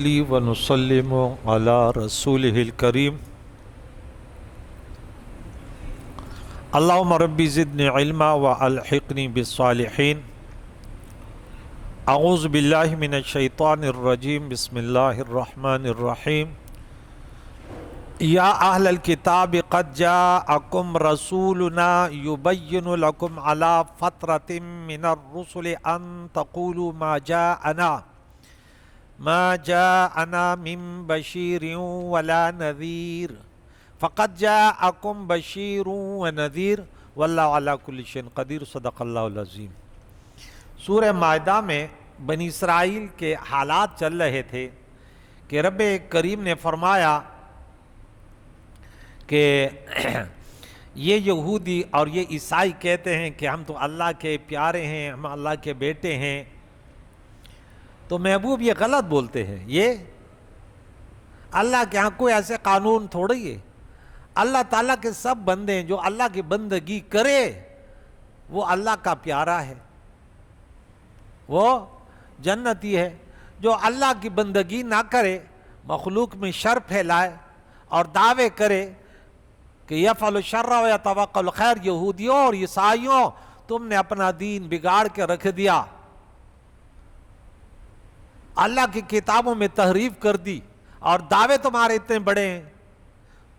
نصلي ونسلم على رسوله الكريم اللهم ربي زدني علما وألحقني بالصالحين أعوذ بالله من الشيطان الرجيم بسم الله الرحمن الرحيم يا أهل الكتاب قد جاءكم رسولنا يبين لكم على فترة من الرسل أن تقولوا ما جاءنا من بشير ولا نذير فقد جاءكم بشير ونذير واللہ علی کل شیء قدیر صدق اللہ العظیم۔ سورہ مائدہ میں بنی اسرائیل کے حالات چل رہے تھے کہ رب کریم نے فرمایا کہ یہ یہودی اور یہ عیسائی کہتے ہیں کہ ہم تو اللہ کے پیارے ہیں، ہم اللہ کے بیٹے ہیں، تو محبوب یہ غلط بولتے ہیں۔ یہ اللہ کے ہاں کوئی ایسے قانون تھوڑی ہے۔ اللہ تعالیٰ کے سب بندے ہیں، جو اللہ کی بندگی کرے وہ اللہ کا پیارا ہے، وہ جنتی ہے۔ جو اللہ کی بندگی نہ کرے، مخلوق میں شر پھیلائے اور دعوے کرے کہ یفعل الشر و یتوقع الخیر، یہودیوں اور عیسائیوں تم نے اپنا دین بگاڑ کے رکھ دیا، اللہ کی کتابوں میں تحریف کر دی اور دعوے تمہارے اتنے بڑے ہیں،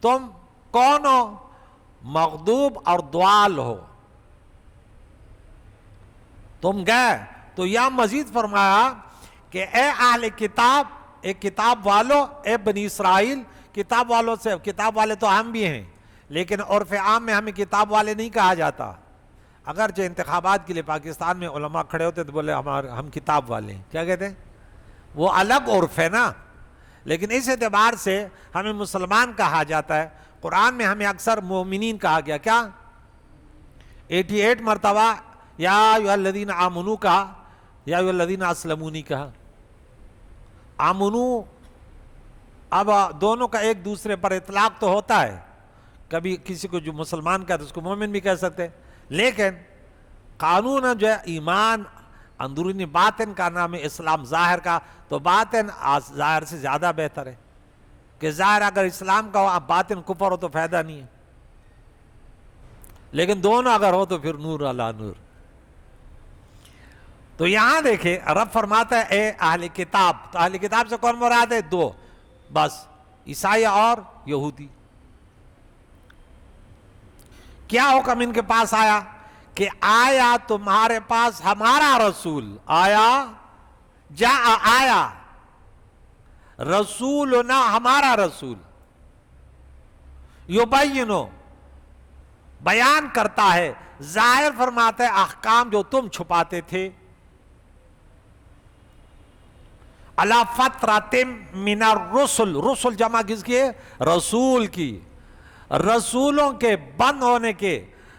تم کون ہو؟ مغضوب اور ضال ہو، تم گئے۔ تو یہاں مزید فرمایا کہ اے اہل کتاب، اے کتاب والو، اے بنی اسرائیل، کتاب والوں سے، کتاب والے تو ہم بھی ہیں لیکن عرف عام میں ہمیں کتاب والے نہیں کہا جاتا۔ اگرچہ انتخابات کے لیے پاکستان میں علماء کھڑے ہوتے تو بولے ہم کتاب والے ہیں، کیا کہتے ہیں؟ وہ الگ عرف ہے نا، لیکن اس اعتبار سے ہمیں مسلمان کہا جاتا ہے۔ قرآن میں ہمیں اکثر مومنین کہا گیا، کیا 88 مرتبہ یا ایھا الذین آمنو کہا، یا ایھا الذین اسلموا نہیں کہا۔ آمنو، اب دونوں کا ایک دوسرے پر اطلاق تو ہوتا ہے، کبھی کسی کو جو مسلمان کہتا ہے اس کو مومن بھی کہہ سکتے، لیکن قانون جو ہے ایمان اندرونی باطن کا نام ہے، اسلام ظاہر کا، تو باطن ظاہر سے زیادہ بہتر ہے کہ ظاہر اگر اسلام کا ہو، اب باطن کفر ہو تو فائدہ نہیں ہے، لیکن دونوں اگر ہو تو پھر نور علی نور۔ تو یہاں دیکھیں رب فرماتا ہے اے اہل کتاب، تو اہل کتاب سے کون مراد ہے؟ دو بس، عیسائی اور یہودی۔ کیا حکم ان کے پاس آیا کہ آیا تمہارے پاس ہمارا رسول، آیا رسولنا، ہمارا رسول، یبینو، بیان کرتا ہے، ظاہر فرماتا ہے احکام جو تم چھپاتے تھے، علی فترۃ من الرسل، رسل جمع کس کی ہے؟ رسول کی، رسولوں کے بند ہونے کے،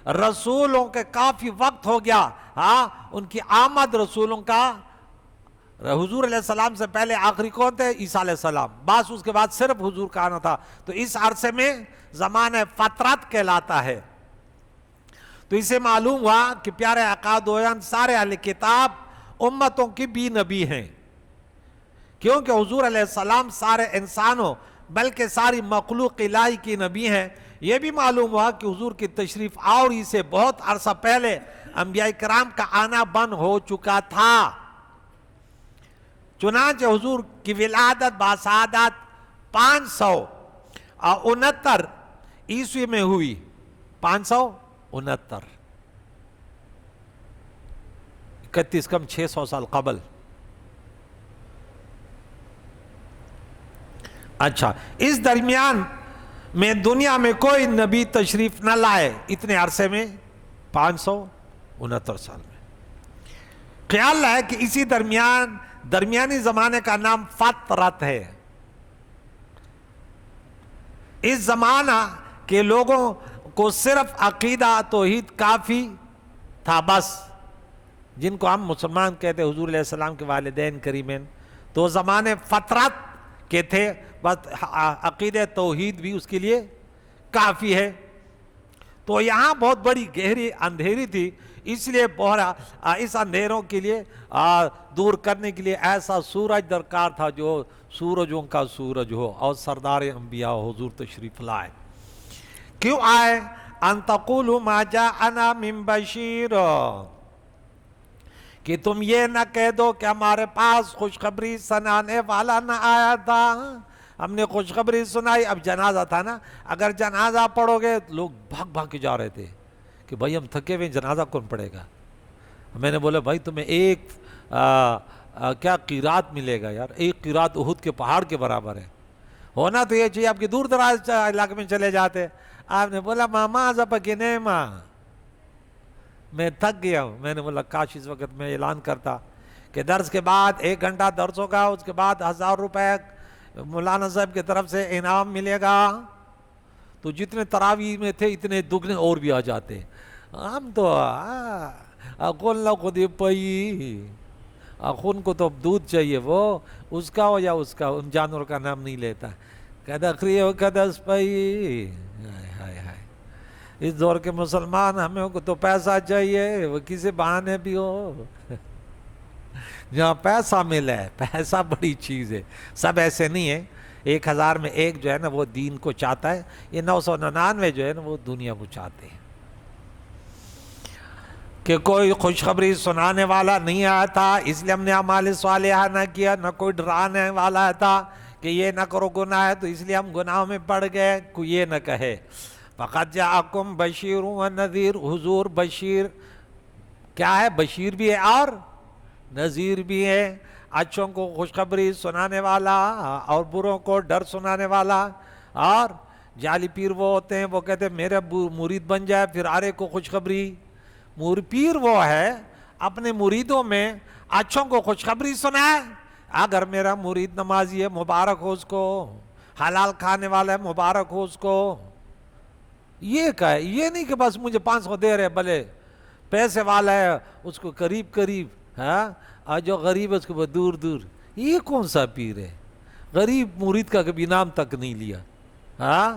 رسولوں کے کافی وقت ہو گیا، ہاں ان کی آمد، رسولوں کا، حضور علیہ السلام سے پہلے آخری کون تھے؟ عیسیٰ علیہ السلام، بس اس کے بعد صرف حضور کا آنا تھا، تو اس عرصے میں زمانہ فترت کہلاتا ہے۔ تو اسے معلوم ہوا کہ پیارے آقا دویان سارے اہل کتاب امتوں کی بھی نبی ہیں، کیونکہ حضور علیہ السلام سارے انسانوں بلکہ ساری مخلوق الہی کی نبی ہیں۔ یہ بھی معلوم ہوا کہ حضور کی تشریف آوری سے بہت عرصہ پہلے انبیاء کرام کا آنا بند ہو چکا تھا، چنانچہ حضور کی ولادت باسعادت 569 عیسوی میں ہوئی، 569، 31 کم 600 سال قبل۔ اچھا، اس درمیان میں دنیا میں کوئی نبی تشریف نہ لائے، اتنے عرصے میں 569 سال میں۔ خیال ہے کہ اسی درمیانی زمانے کا نام فترت ہے۔ اس زمانہ کے لوگوں کو صرف عقیدہ توحید کافی تھا، بس، جن کو ہم مسلمان کہتے ہیں، حضور علیہ السلام کے والدین کریمین، تو زمانے فترت کے تھے، بس عقیدہ توحید بھی اس کے لیے کافی ہے۔ تو یہاں بہت بڑی گہری اندھیری تھی، اس لیے اس اندھیروں کے لیے دور کرنے کے لیے ایسا سورج درکار تھا جو سورجوں کا سورج ہو، اور سردار انبیاء حضور تشریف لائے۔ کیوں آئے؟ ان تقولوا ما جاءنا من بشیر، کہ تم یہ نہ کہہ دو کہ ہمارے پاس خوشخبری سنانے والا نہ آیا تھا۔ ہم نے خوشخبری سنائی، اب جنازہ تھا نا، اگر جنازہ پڑھو گے لوگ بھاگ بھاگ کے جا رہے تھے کہ بھائی ہم تھکے ہوئے، جنازہ کون پڑھے گا؟ میں نے بولا بھائی تمہیں ایک کیا قیرات ملے گا یار، ایک قیرات احد کے پہاڑ کے برابر ہے۔ ہونا تو یہ چاہیے آپ کے دور دراز علاقے میں چلے جاتے۔ آپ نے بولا ماما زپکی نیما، میں تھک گیا ہوں۔ میں نے بولا کاش اس وقت میں اعلان کرتا کہ درس کے بعد 1 گھنٹہ درس ہوگا، اس کے بعد 1000 روپے مولانا صاحب کی طرف سے انعام ملے گا، تو جتنے تراویح میں تھے اتنے دگنے اور بھی آ جاتے۔ ہم تو اخون خود پئی، اخون کو تو دودھ چاہیے، وہ اس کا ہو یا اس کا، ان جانوروں کا نام نہیں لیتا۔ کدخری ہو کدس پئی، اس دور کے مسلمان ہمیں کو تو پیسہ چاہیے، وہ کسی بہانے بھی ہو، جہاں پیسہ ملے، پیسہ بڑی چیز ہے۔ سب ایسے نہیں ہے، 1000 میں ایک جو ہے نا وہ دین کو چاہتا ہے، یہ 999 جو ہے نا وہ دنیا کو چاہتے ہیں۔ کہ کوئی خوشخبری سنانے والا نہیں آیا تھا، اس لیے ہم نے اعمال صالحہ نہ کیا، نہ کوئی ڈرانے والا تھا کہ یہ نہ کرو گناہ ہے، تو اس لیے ہم گناہوں میں پڑ گئے، کوئی یہ نہ کہے۔ فقط جاءکم بشیر و نذیر، حضور بشیر کیا ہے؟ بشیر بھی ہے اور نذیر بھی ہے، اچھوں کو خوشخبری سنانے والا اور بروں کو ڈر سنانے والا۔ اور جعلی پیر وہ ہوتے ہیں، وہ کہتے ہیں میرا مرید بن جائے پھر آرے کو خوشخبری۔ پیر وہ ہے اپنے مریدوں میں اچھوں کو خوشخبری سنائے، اگر میرا مرید نمازی ہے مبارک ہو اس کو، حلال کھانے والا ہے مبارک ہو اس کو، یہ کہے، یہ نہیں کہ بس مجھے 500 دے رہے، بھلے پیسے والا ہے اس کو قریب قریب، ہاں، اور جو غریب ہے اس کو دور دور۔ یہ کون سا پیر ہے؟ غریب مرید کا کبھی نام تک نہیں لیا۔ ہاں،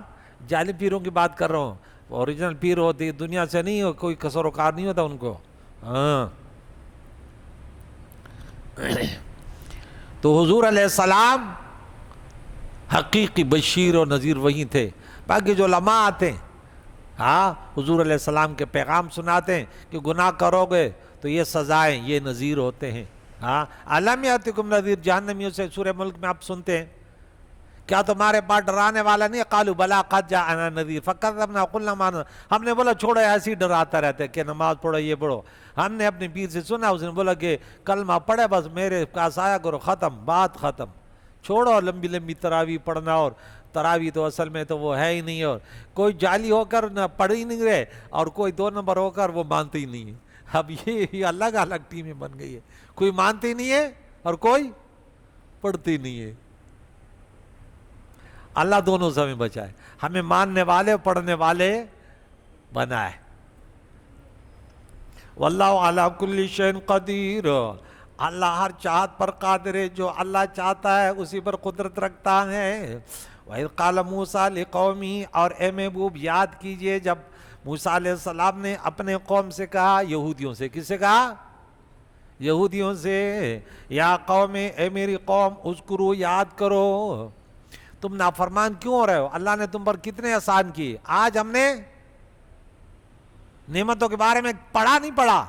جعلی پیروں کی بات کر رہا ہوں، اوریجنل پیر ہوتی دنیا سے نہیں ہو، کوئی قصور و کار نہیں ہوتا ان کو۔ ہاں، تو حضور علیہ السلام حقیقی بشیر و نذیر وہی تھے۔ باقی جو علماء آتے ہیں، ہاں، حضور علیہ السلام کے پیغام سناتے ہیں کہ گناہ کرو گے تو یہ سزائیں، یہ نذیر ہوتے ہیں۔ ہاں، علم یاتکم نذیر، جہنمیوں سے سورہ ملک میں آپ سنتے ہیں، کیا تمہارے پاس ڈرانے والا نہیں؟ قالوا بلا قد جاءنا نذیر فکذبنا قلنا ما، ہم نے بولا چھوڑو ایسے ہی ڈراتا رہتا ہے کہ نماز پڑھو یہ پڑھو۔ ہم نے اپنے پیر سے سنا، اس نے بولا کہ کلمہ پڑھے بس میرے پاس آیا کرو، ختم، بات ختم، چھوڑو لمبی لمبی تراویح پڑھنا، اور تراویح تو اصل میں تو وہ ہے ہی نہیں، اور کوئی جعلی ہو کر نہ پڑھ ہی نہیں رہے، اور کوئی 2 نمبر ہو کر وہ مانتے ہی نہیں ہے۔ اب یہ الگ الگ ٹیمیں بن گئی ہے، کوئی مانتی نہیں ہے اور کوئی پڑھتی نہیں ہے۔ اللہ دونوں سے ہمیں بچائے، ہمیں ماننے والے پڑھنے والے بنائے۔ واللہ علی کل شیء قدیر، اللہ ہر چاہت پر قادر ہے، جو اللہ چاہتا ہے اسی پر قدرت رکھتا ہے۔ وَإِذْ قَالَ مُوسَىٰ لِقَوْمِهِ، اور اے محبوب یاد کیجئے جب موسیٰ علیہ السلام نے اپنے قوم سے کہا، یہودیوں سے، کس سے کہا؟ یہودیوں سے، یا قوم، اے میری قوم، اذکروا، یاد کرو، تم نافرمان کیوں ہو رہے ہو؟ اللہ نے تم پر کتنے احسان کیے۔ آج ہم نے نعمتوں کے بارے میں پڑھا نہیں پڑھا؟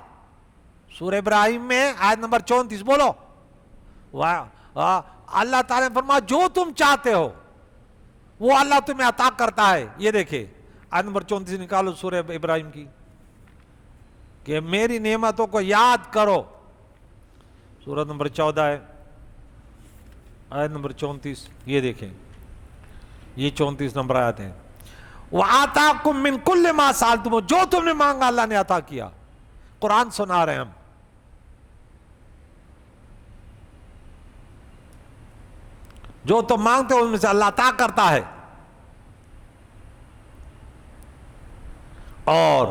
سورہ ابراہیم میں آیت نمبر 34 بولو، اللہ تعالیٰ نے فرمایا جو تم چاہتے ہو وہ اللہ تمہیں عطا کرتا ہے۔ یہ دیکھیں آیت نمبر 34 نکالو سورہ ابراہیم کی، کہ میری نعمتوں کو یاد کرو۔ سورہ نمبر 14 ہے، آیت نمبر 34، یہ دیکھیں، یہ 34 نمبر آیت ہیں۔ وَآتَاكُم مِّن كُلِّ مَا سَأَلْتُمُوهُ، جو تم نے مانگا اللہ نے عطا کیا۔ قرآن سنا رہے ہیں ہم، جو تم مانگتے ہو ان میں سے اللہ عطا کرتا ہے۔ اور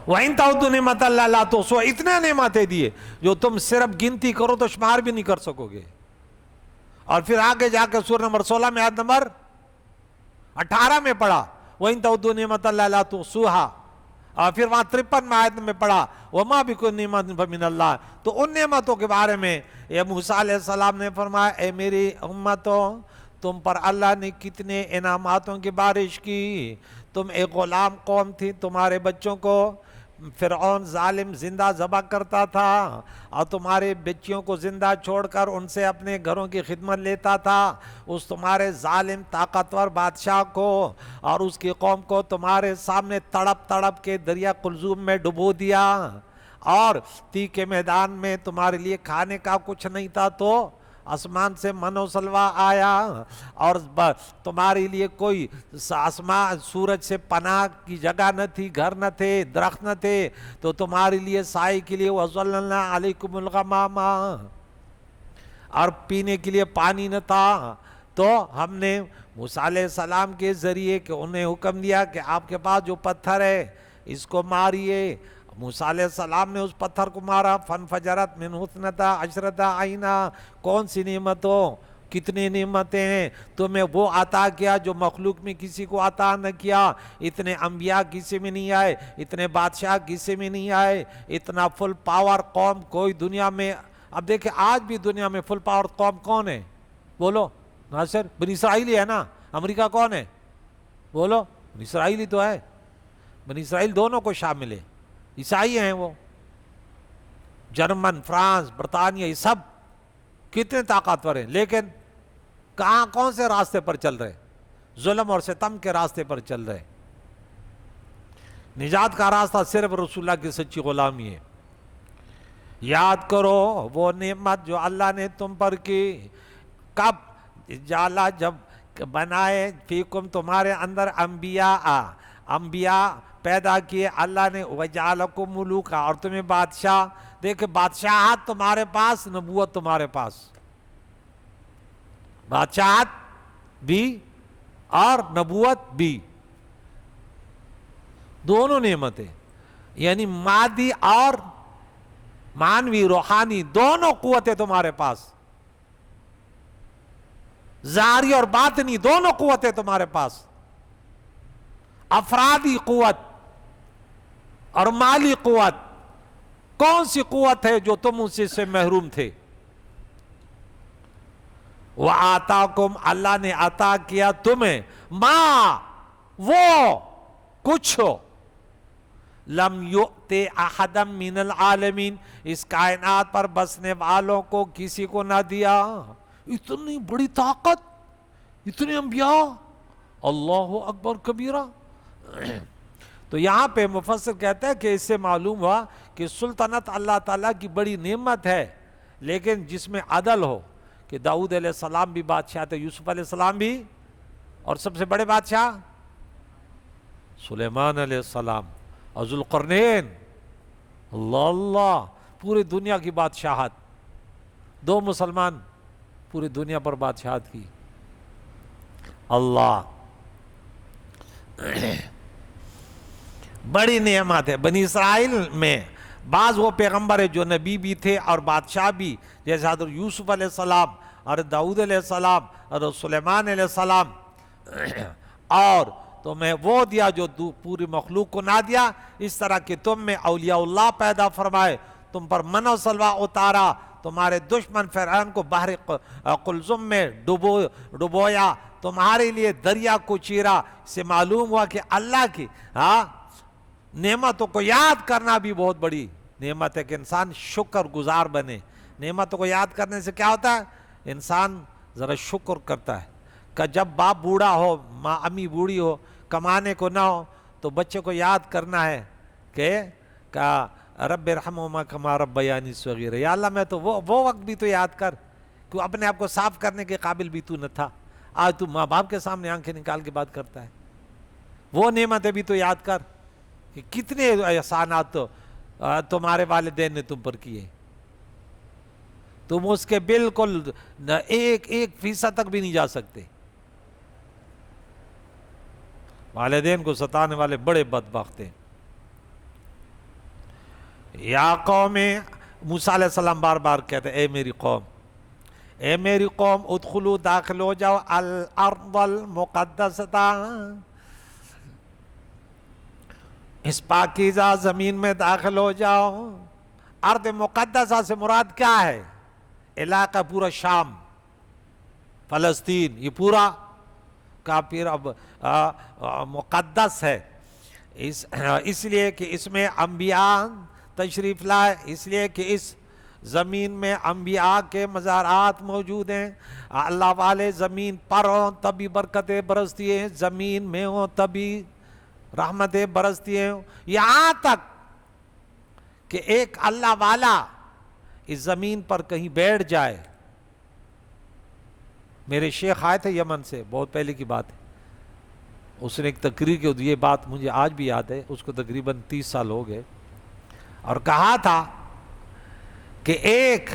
وَإِن تَعُدُّوا نِعْمَتَ اللَّهِ لَا تُحْصُوهَا، اتنے نعمتیں دیے جو تم صرف گنتی کرو تو شمار بھی نہیں کر سکو گے۔ اور پھر آگے جا کے سورہ نمبر 16 میں آیت نمبر 18 میں پڑھا، وَإِن تَعُدُّوا نِعْمَتَ اللَّهِ لَا تُحْصُوهَا، اور پھر وہاں 53 آیت میں پڑھا وما بکم نعمت فمن اللہ. تو ان نعمتوں کے بارے میں یہ موسیٰ علیہ السلام نے فرمایا اے میری امتوں تم پر اللہ نے کتنے انعاماتوں کی بارش کی. تم ایک غلام قوم تھی, تمہارے بچوں کو فرعون ظالم زندہ ذبح کرتا تھا اور تمہارے بچیوں کو زندہ چھوڑ کر ان سے اپنے گھروں کی خدمت لیتا تھا. اس تمہارے ظالم طاقتور بادشاہ کو اور اس کی قوم کو تمہارے سامنے تڑپ تڑپ کے دریا قلزم میں ڈبو دیا, اور تی کے میدان میں تمہارے لیے کھانے کا کچھ نہیں تھا تو آسمان سے من و سلوا آیا, اور تمہارے لیے کوئی آسمان سورج سے پناہ کی جگہ نہ تھی, گھر نہ تھے, درخت نہ تھے, تو تمہارے لیے سائے کے لیے وَظَلَّلْنَا عَلَيْكُمُ الْغَمَامَ, اور پینے کے لیے پانی نہ تھا, تو ہم نے موسیٰ علیہ السلام کے ذریعے کہ انہیں حکم دیا کہ آپ کے پاس جو پتھر ہے اس کو ماریے. موسیٰ علیہ السلام نے اس پتھر کو مارا, فَانْفَجَرَتْ مِنْهُ اثْنَتَا عَشْرَةَ عَيْنًا. کون سی نعمتوں, کتنی نعمتیں ہیں تمہیں وہ عطا کیا جو مخلوق میں کسی کو عطا نہ کیا. اتنے انبیاء کسی میں نہیں آئے, اتنے بادشاہ کسی میں نہیں آئے, اتنا فل پاور قوم کوئی دنیا میں. اب دیکھیں آج بھی دنیا میں فل پاور قوم کون ہے؟ بولو ناصر. بنی اسرائیلی ہے نا. امریکہ کون ہے؟ بولو بنی اسرائیلی تو ہے. بنی اسرائیل دونوں کو شامل ہے. عیسائی ہیں وہ. جرمن, فرانس, برطانیہ, یہ سب کتنے طاقتور ہیں, لیکن کہاں کون سے راستے پر چل رہے؟ ظلم اور ستم کے راستے پر چل رہے. نجات کا راستہ صرف رسول اللہ کی سچی غلامی ہے. یاد کرو وہ نعمت جو اللہ نے تم پر کی. کب؟ جالا, جب بنائے فیکم تمہارے اندر انبیاء پیدا کیے اللہ نے, وَجَعَلَكُم مُلُوكًا, اور تمہیں بادشاہ. دیکھیں بادشاہت تمہارے پاس, نبوت تمہارے پاس. بادشاہت بھی اور نبوت بھی, دونوں نعمتیں, یعنی مادی اور معنوی روحانی دونوں قوتیں تمہارے پاس. ظاہری اور باطنی دونوں قوتیں تمہارے پاس. افرادی قوت اور مالی قوت. کون سی قوت ہے جو تم اس سے محروم تھے؟ وَآتَاكُمْ, اللہ نے عطا کیا تمہیں, ما, وہ کچھ لم یؤت احدا من العالمین, اس کائنات پر بسنے والوں کو کسی کو نہ دیا. اتنی بڑی طاقت, اتنے انبیاء, اللہ اکبر کبیرہ. تو یہاں پہ مفسر کہتا ہے کہ اس سے معلوم ہوا کہ سلطنت اللہ تعالیٰ کی بڑی نعمت ہے, لیکن جس میں عدل ہو, کہ داؤد علیہ السلام بھی بادشاہ تھے, یوسف علیہ السلام بھی, اور سب سے بڑے بادشاہ سلیمان علیہ السلام, اور ذوالقرنین. اللہ اللہ, پوری دنیا کی بادشاہت, 2 مسلمان پوری دنیا پر بادشاہت کی. اللہ بڑی نعمت ہے. بنی اسرائیل میں بعض وہ پیغمبر ہے جو نبی بھی تھے اور بادشاہ بھی, جیسے حضرت یوسف علیہ السلام اور داؤد علیہ السلام اور سلیمان علیہ السلام, اور تمہیں وہ دیا جو پوری مخلوق کو نہ دیا. اس طرح کہ تم میں اولیاء اللہ پیدا فرمائے, تم پر من و سلوہ اتارا, تمہارے دشمن فرعون کو بحر قلزم میں ڈبویا, تمہارے لیے دریا کو چیرا. سے معلوم ہوا کہ اللہ کی نعمتوں کو یاد کرنا بھی بہت بڑی نعمت ہے, کہ انسان شکر گزار بنے. نعمتوں کو یاد کرنے سے کیا ہوتا ہے؟ انسان ذرا شکر کرتا ہے. کہ جب باپ بوڑھا ہو, ماں امی بوڑھی ہو, کمانے کو نہ ہو, تو بچے کو یاد کرنا ہے کہ رب ارحمہما کما ربیانی صغیرا, یا اللہ میں تو وہ وقت بھی تو یاد کر, کہ اپنے آپ کو صاف کرنے کے قابل بھی تو نہ تھا, آج تو ماں باپ کے سامنے آنکھیں نکال کے بات کرتا ہے. وہ نعمتیں بھی تو یاد کر کہ کتنے احسانات تو تمہارے والدین نے تم پر کیے. تم اس کے بالکل 1% تک بھی نہیں جا سکتے. والدین کو ستانے والے بڑے بدبخت ہیں. یا قوم, موسیٰ علیہ السلام بار بار کہتے اے میری قوم, اے میری قوم, ادخلوا, داخل ہو جاؤ, الارض المقدسۃ, اس پاکیزہ زمین میں داخل ہو جاؤ۔ ارض مقدسہ سے مراد کیا ہے؟ علاقہ پورا شام، فلسطین، یہ پورا کافر اب مقدس ہے، اس لیے کہ اس میں انبیاء تشریف لائے، اس لیے کہ اس زمین میں انبیاء کے مزارات موجود ہیں۔ اللہ والے زمین پر ہوں تبھی برکتیں برستی ہیں، زمین میں ہوں تبھی رحمتیں برستی ہیں، یہاں تک کہ ایک اللہ والا اس زمین پر کہیں بیٹھ جائے۔ میرے شیخ آئے تھے یمن سے، بہت پہلے کی بات ہے، اس نے ایک تقریر کی، یہ بات مجھے آج بھی یاد ہے، اس کو تقریباً 30 سال ہو گئے، اور کہا تھا کہ ایک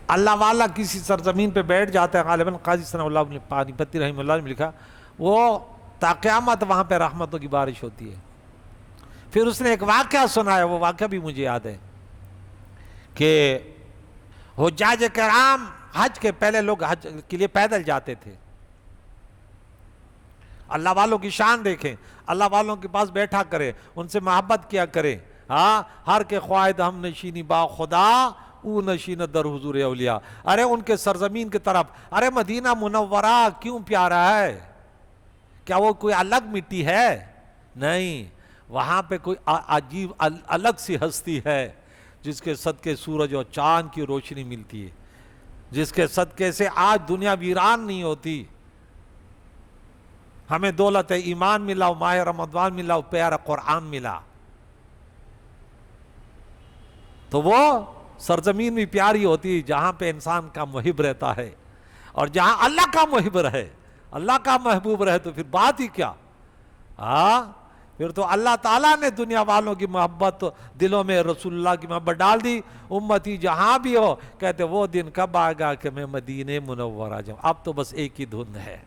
اللہ والا کسی سرزمین پہ بیٹھ جاتا ہے، غالباً قاضی ثناء اللہ پانی پتی رحمہ اللہ نے لکھا، وہ تا قیامت وہاں پہ رحمتوں کی بارش ہوتی ہے۔ پھر اس نے ایک واقعہ سنایا، وہ واقعہ بھی مجھے یاد ہے کہ حجاج کرام حج کے پہلے لوگ حج کے لیے پیدل جاتے تھے۔ اللہ والوں کی شان دیکھیں، اللہ والوں کے پاس بیٹھا کرے، ان سے محبت کیا کرے، ہاں، ہر کے خواہد ہم نشینی با خدا او نشین در حضور اولیاء۔ ارے ان کے سرزمین کی طرف، ارے مدینہ منورہ کیوں پیارا ہے؟ کیا وہ کوئی الگ مٹی ہے؟ نہیں، وہاں پہ کوئی عجیب الگ سی ہستی ہے، جس کے صدقے سورج اور چاند کی روشنی ملتی ہے، جس کے صدقے سے آج دنیا ویران نہیں ہوتی۔ ہمیں دولت ایمان ملا، ماہ رمضان ملا، پیارا قرآن ملا، تو وہ سرزمین بھی پیاری ہوتی ہے جہاں پہ انسان کا محب رہتا ہے، اور جہاں اللہ کا محب رہے، اللہ کا محبوب رہے، تو پھر بات ہی کیا؟ ہاں، پھر تو اللہ تعالیٰ نے دنیا والوں کی محبت دلوں میں رسول اللہ کی محبت ڈال دی۔ امتی جہاں بھی ہو، کہتے وہ دن کب آئے گا کہ میں مدینہ منورہ جاؤں۔ اب تو بس ایک ہی دھن ہے،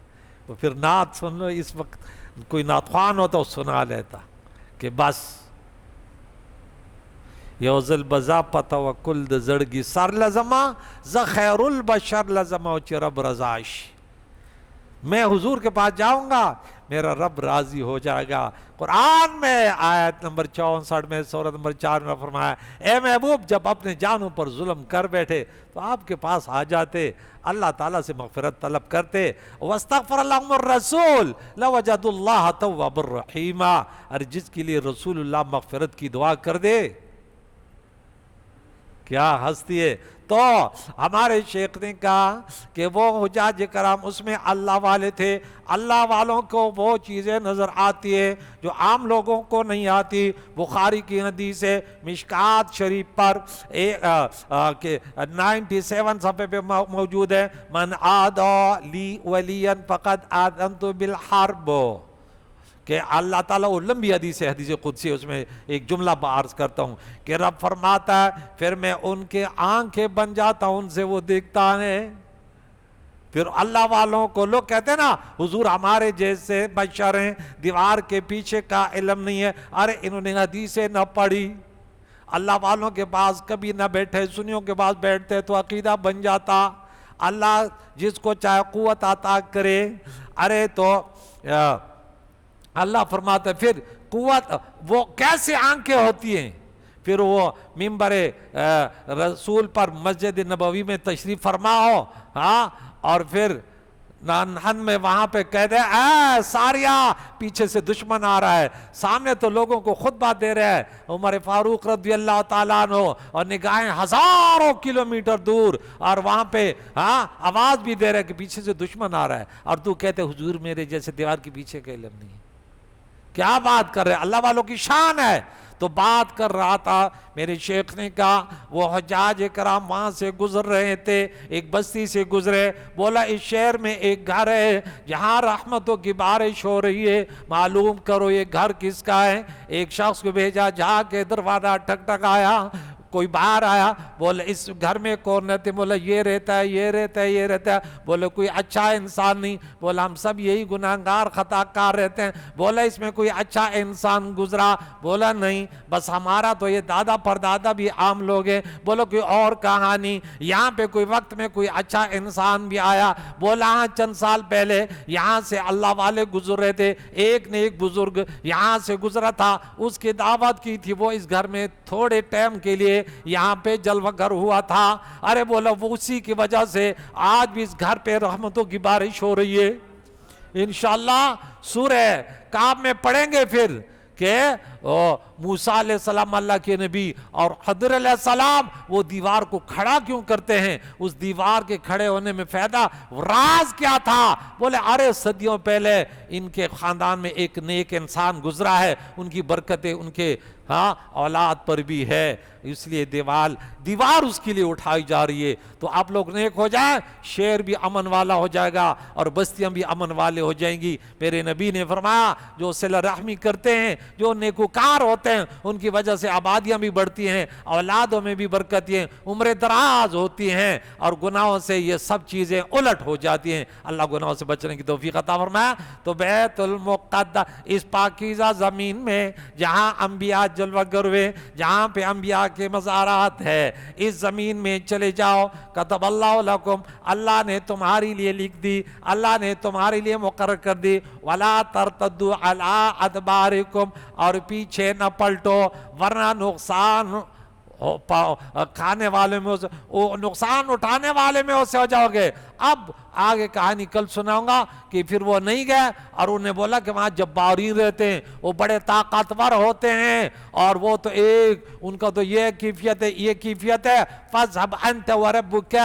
تو پھر نعت سن لو، اس وقت کوئی نعت خوان ہوتا وہ سنا لیتا کہ بس یوزل بزا پتوکل د زڑگی سر لزما ز خیر البشر لزما چی رب رضاش۔ میں حضور کے پاس جاؤں گا، میرا رب راضی ہو جائے گا۔ قرآن میں آیت نمبر 64 میں سورۃ نمبر 4 میں فرمایا، اے محبوب جب اپنے جانوں پر ظلم کر بیٹھے تو آپ کے پاس آ جاتے، اللہ تعالیٰ سے مغفرت طلب کرتے، وَاسْتَغْفَرَ لَهُمُ الرَّسُولُ لَوَجَدُوا اللَّهَ تَوَّابًا رَحِيمًا۔ اور جس کے لیے رسول اللہ مغفرت کی دعا کر دے، کیا ہستی ہے۔ تو ہمارے شیخ نے کہا کہ وہ حجاج کرام اس میں اللہ والے تھے، اللہ والوں کو وہ چیزیں نظر آتی ہے جو عام لوگوں کو نہیں آتی۔ بخاری کی حدیث ہے، مشکات شریف پر 97 صفحے پہ موجود ہے، من عادى لی ولیا فقد آذنت بالحرب، کہ اللہ تعالیٰ، وہ لمبی حدیث ہے، حدیث قدسی، اس میں ایک جملہ عرض کرتا ہوں کہ رب فرماتا ہے پھر میں ان کے آنکھیں بن جاتا ہوں، ان سے وہ دیکھتا ہے۔ پھر اللہ والوں کو لوگ کہتے ہیں نا حضور ہمارے جیسے بشر ہیں، دیوار کے پیچھے کا علم نہیں ہے، ارے انہوں نے حدیثیں نہ پڑھی، اللہ والوں کے پاس کبھی نہ بیٹھے، سنیوں کے پاس بیٹھتے تو عقیدہ بن جاتا۔ اللہ جس کو چاہے قوت عطا کرے، ارے تو اللہ فرماتا ہے پھر قوت، وہ کیسے آنکھیں ہوتی ہیں؟ پھر وہ ممبر رسول پر مسجد نبوی میں تشریف فرما ہو، ہاں، اور پھر نانہن میں وہاں پہ کہہ دے اے ساریہ، پیچھے سے دشمن آ رہا ہے، سامنے تو لوگوں کو خطبہ دے رہا ہے عمر فاروق رضی اللہ تعالیٰ عنہ، اور نگاہیں ہزاروں کلومیٹر دور، اور وہاں پہ ہاں آواز بھی دے رہا ہے کہ پیچھے سے دشمن آ رہا ہے، اور تو کہتے حضور میرے جیسے دیوار کے پیچھے کا علم نہیں ہے۔ کیا بات کر رہے؟ اللہ والوں کی شان ہے۔ تو بات کر رہا تھا، میرے شیخ نے کہا وہ حجاج کرام وہاں سے گزر رہے تھے، ایک بستی سے گزرے، بولا اس شہر میں ایک گھر ہے جہاں رحمتوں کی بارش ہو رہی ہے، معلوم کرو یہ گھر کس کا ہے۔ ایک شخص کو بھیجا، جا کے دروازہ ٹھک ٹھکایا، کوئی باہر آیا، بولے اس گھر میں کون رہتے؟ بولے یہ رہتا ہے، یہ رہتا ہے، یہ رہتا ہے۔ بولے کوئی اچھا انسان نہیں؟ بولا ہم سب یہی گناہگار خطا کار رہتے ہیں۔ بولا اس میں کوئی اچھا انسان گزرا؟ بولا نہیں، بس ہمارا تو یہ دادا پردادا بھی عام لوگ ہیں۔ بولو کوئی اور کہانی؟ یہاں پہ کوئی وقت میں کوئی اچھا انسان بھی آیا؟ بولا ہاں چند سال پہلے یہاں سے اللہ والے گزر رہے تھے، ایک نے ایک بزرگ یہاں سے گزرا تھا، اس کی دعوت کی تھی، وہ اس گھر میں تھوڑے ٹائم کے لیے یہاں پہ جلوہ گر ہوا تھا۔ ارے بولا وہ اسی کی وجہ سے آج بھی اس گھر پہ رحمتوں کی بارش ہو رہی ہے۔ انشاءاللہ سورہ کعب میں پڑھیں گے پھر کہ موسیٰ علیہ السلام اللہ کے نبی اور خضر علیہ السلام وہ دیوار کو کھڑا کیوں کرتے ہیں، اس دیوار کے کھڑے ہونے میں فائدہ راز کیا تھا؟ بولے ارے صدیوں پہلے ان کے خاندان میں ایک نیک انسان گزرا ہے، ان کی برکتیں ان کے اولاد پر بھی ہے، اس لیے دیوار اس کے لیے اٹھائی جا رہی ہے۔ تو آپ لوگ نیک ہو جائیں، شہر بھی امن والا ہو جائے گا اور بستیاں بھی امن والے ہو جائیں گی۔ میرے نبی نے فرمایا جو صلہ رحمی کرتے ہیں، جو نیکوکار ہوتے ہیں، ان کی وجہ سے آبادیاں بھی بڑھتی ہیں، اولادوں میں بھی برکتیں ہیں، عمر دراز ہوتی ہیں، اور گناہوں سے یہ سب چیزیں الٹ ہو جاتی ہیں۔ اللہ گناہوں سے بچنے کی توفیق عطا فرمایا۔ تو بیت المقدس، اس پاکیزہ زمین میں جہاں انبیاء جلوہ گر ہوئے، جہاں پہ انبیاء کے مزارات ہے، اس زمین میں چلے جاؤ۔ کتب اللہ لکم، اللہ نے تمہاری لیے لکھ دی، اللہ نے تمہارے لیے مقرر کر دی۔ ولا ترتدوا علی ادبارکم، اور پیچھے نہ پلٹو ورنہ نقصان کھانے والے میں نقصان اٹھانے والے میں اسے ہو جاؤ گے۔ اب آگے کہانی کل سناؤں گا کہ پھر وہ نہیں گئے اور انہیں بولا کہ وہاں جبارین رہتے ہیں، وہ بڑے طاقتور ہوتے ہیں، اور وہ تو ان کا تو یہ کیفیت ہے، یہ کیفیت ہے، فَاذْهَبْ أَنْتَ وَرَبُّكَ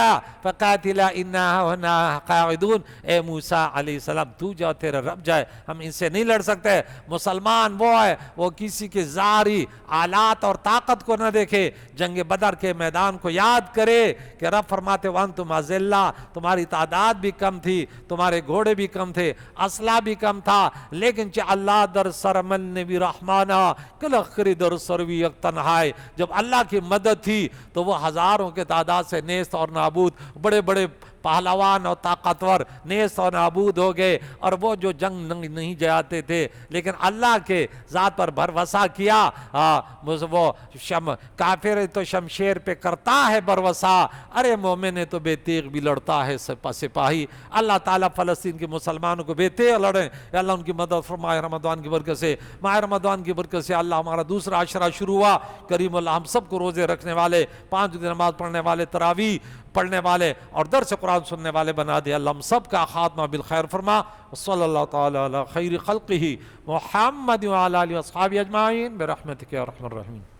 فَقَاتِلَا إِنَّا هُنَا قَاعِدُونَ۔ اے موسیٰ علیہ السلام تو جاؤ، تیرا رب جائے، ہم ان سے نہیں لڑ سکتے۔ مسلمان وہ ہے وہ کسی کے ظاہری آلات اور طاقت کو نہ دیکھے، جنگ بدر کے میدان کو یاد کرے کہ رب فرماتے وَأَنْتُمْ أَذِلَّةٌ، تمہاری تعداد بھی کم تھی، تمہارے گھوڑے بھی کم تھے، اسلحہ بھی کم تھا، لیکن چہ اللہ در سرمن نبی رحمانہ کلخری در سروی یک تنہائی، جب اللہ کی مدد تھی تو وہ ہزاروں کے تعداد سے نیست اور نابود، بڑے بڑے پہلوان اور طاقتور نیست اور نابود ہو گئے، اور وہ جو جنگ نہیں جاتے تھے لیکن اللہ کے ذات پر بھروسہ کیا، وہ کافر تو شمشیر پہ کرتا ہے بھروسہ، ارے مومن تو بے تیغ بھی لڑتا ہے سپاہی۔ اللہ تعالیٰ فلسطین کے مسلمانوں کو بے تیغ لڑیں، اللہ ان کی مدد فرمائے رمضان کی برکت سے۔ ماہ رمضان کی برکت سے اللہ ہمارا دوسرا عشرہ شروع ہوا، کریم اللہ ہم سب کو روزے رکھنے والے، 5 دن نماز پڑھنے والے، تراویح پڑھنے والے اور درس قرآن سننے والے بنا دے۔ اللہ ہم سب کا خاتمہ بالخیر فرما۔ صلی اللہ تعالی علی خیر خلقہ محمد وعلی آلہ واصحابہ اجمعین برحمتک یا ارحم الراحمین۔